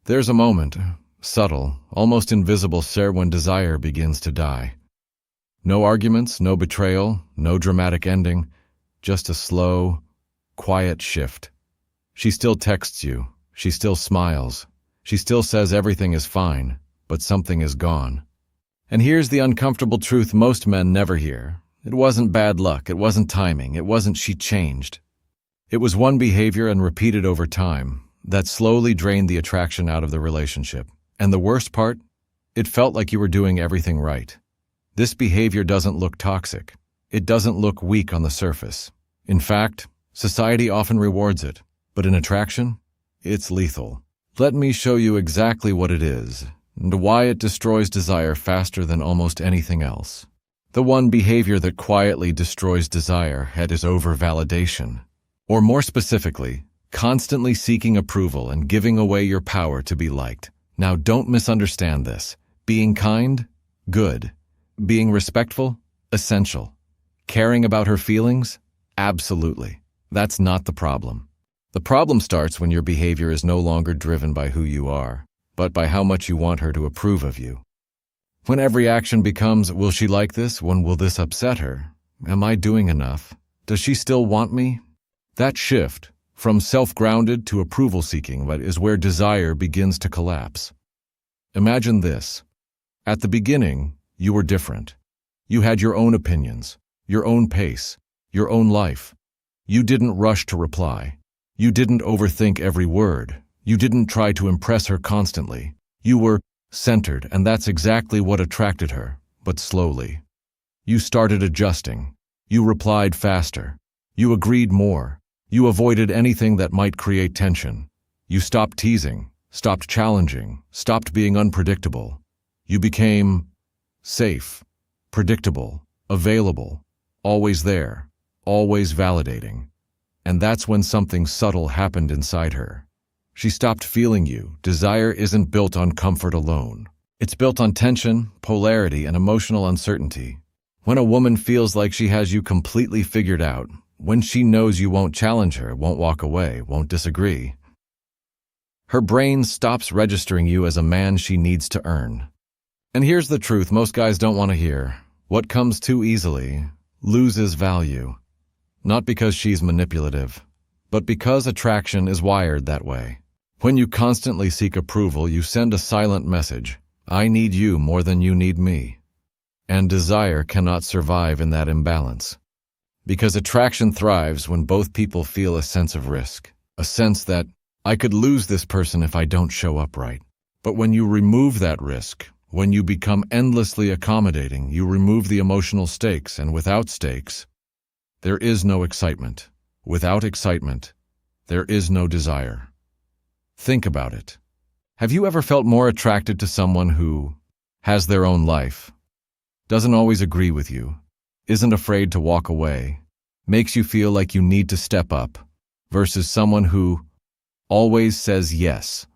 There's a moment, subtle, almost invisible, sir, when desire begins to die. No arguments, no betrayal, no dramatic ending, just a slow, quiet shift. She still texts you, she still smiles, she still says everything is fine, but something is gone. And here's the uncomfortable truth most men never hear. It wasn't bad luck, it wasn't timing, it wasn't she changed. It was one behavior and repeated over time that slowly drained the attraction out of the relationship. And the worst part? It felt like you were doing everything right. This behavior doesn't look toxic. It doesn't look weak on the surface. In fact, society often rewards it. But in attraction, it's lethal. Let me show you exactly what it is and why it destroys desire faster than almost anything else. The one behavior that quietly destroys desire is over-validation. Or more specifically, constantly seeking approval and giving away your power to be liked. Now don't misunderstand this. Being kind? Good. Being respectful? Essential. Caring about her feelings? Absolutely. That's not the problem. The problem starts when your behavior is no longer driven by who you are, but by how much you want her to approve of you. When every action becomes, will she like this? When will this upset her? Am I doing enough? Does she still want me? That shift, from self-grounded to approval-seeking, is where desire begins to collapse. Imagine this. At the beginning, you were different. You had your own opinions, your own pace, your own life. You didn't rush to reply. You didn't overthink every word. You didn't try to impress her constantly. You were centered, and that's exactly what attracted her, but slowly. You started adjusting. You replied faster. You agreed more. You avoided anything that might create tension. You stopped teasing, stopped challenging, stopped being unpredictable. You became safe, predictable, available, always there, always validating. And that's when something subtle happened inside her. She stopped feeling you. Desire isn't built on comfort alone. It's built on tension, polarity, and emotional uncertainty. When a woman feels like she has you completely figured out, when she knows you won't challenge her, won't walk away, won't disagree, her brain stops registering you as a man she needs to earn. And here's the truth most guys don't want to hear. What comes too easily loses value. Not because she's manipulative, but because attraction is wired that way. When you constantly seek approval, you send a silent message. I need you more than you need me. And desire cannot survive in that imbalance. Because attraction thrives when both people feel a sense of risk, a sense that, I could lose this person if I don't show up right. But when you remove that risk, when you become endlessly accommodating, you remove the emotional stakes, and without stakes, there is no excitement. Without excitement, there is no desire. Think about it. Have you ever felt more attracted to someone who has their own life, doesn't always agree with you, isn't afraid to walk away, makes you feel like you need to step up, versus someone who always says yes,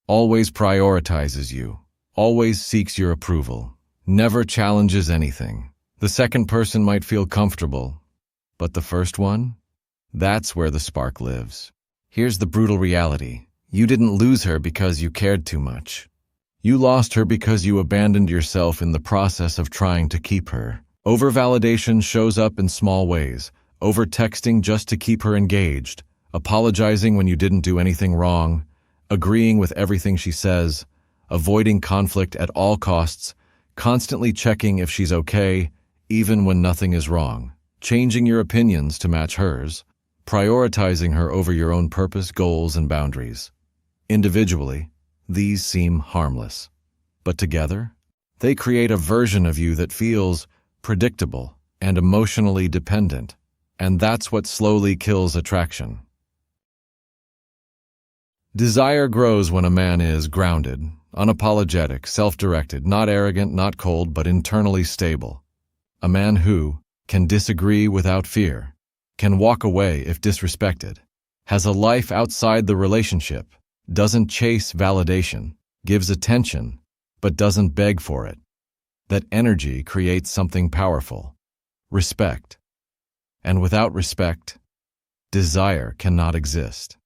always prioritizes you, always seeks your approval, never challenges anything? The second person might feel comfortable, but the first one? That's where the spark lives. Here's the brutal reality. You didn't lose her because you cared too much. You lost her because you abandoned yourself in the process of trying to keep her. Over-validation shows up in small ways. Over-texting just to keep her engaged. Apologizing when you didn't do anything wrong. Agreeing with everything she says. Avoiding conflict at all costs. Constantly checking if she's okay, even when nothing is wrong. Changing your opinions to match hers, prioritizing her over your own purpose, goals, and boundaries. Individually, these seem harmless. But together, they create a version of you that feels predictable and emotionally dependent. And that's what slowly kills attraction. Desire grows when a man is grounded, unapologetic, self-directed, not arrogant, not cold, but internally stable. A man who can disagree without fear, can walk away if disrespected, has a life outside the relationship, doesn't chase validation, gives attention, but doesn't beg for it. That energy creates something powerful, respect. And without respect, desire cannot exist.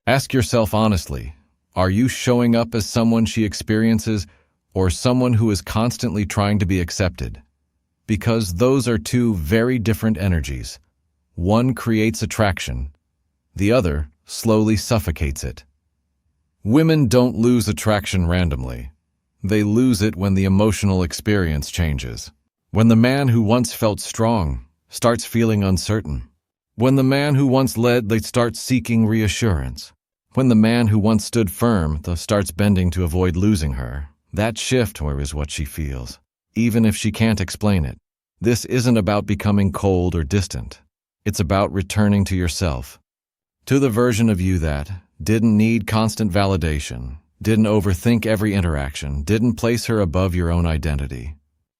Ask yourself honestly, Are you showing up as someone she experiences or someone who is constantly trying to be accepted? Because those are two very different energies. One creates attraction, the other slowly suffocates it. Women don't lose attraction randomly. They lose it when the emotional experience changes. When the man who once felt strong starts feeling uncertain. When the man who once led, they start seeking reassurance. When the man who once stood firm starts bending to avoid losing her. That shift is what she feels, even if she can't explain it. This isn't about becoming cold or distant. It's about returning to yourself. To the version of you that didn't need constant validation, didn't overthink every interaction, didn't place her above your own identity.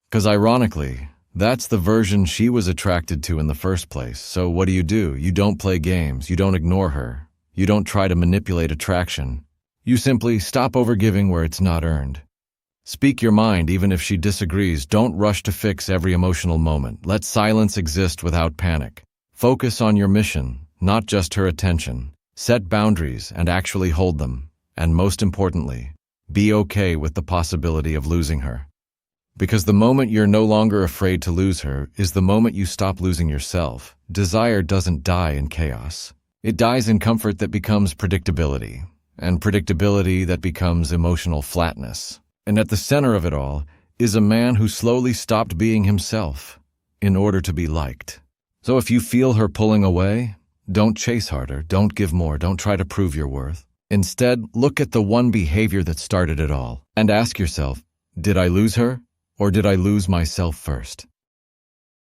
Because ironically, that's the version she was attracted to in the first place. So what do? You don't play games, you don't ignore her, you don't try to manipulate attraction. You simply stop overgiving where it's not earned. Speak your mind even if she disagrees. Don't rush to fix every emotional moment. Let silence exist without panic. Focus on your mission, not just her attention. Set boundaries and actually hold them. And most importantly, be okay with the possibility of losing her. Because the moment you're no longer afraid to lose her is the moment you stop losing yourself. Desire doesn't die in chaos. It dies in comfort that becomes predictability, and predictability that becomes emotional flatness. And at the center of it all is a man who slowly stopped being himself in order to be liked. So if you feel her pulling away, don't chase harder, don't give more, don't try to prove your worth. Instead, look at the one behavior that started it all and ask yourself, did I lose her or did I lose myself first?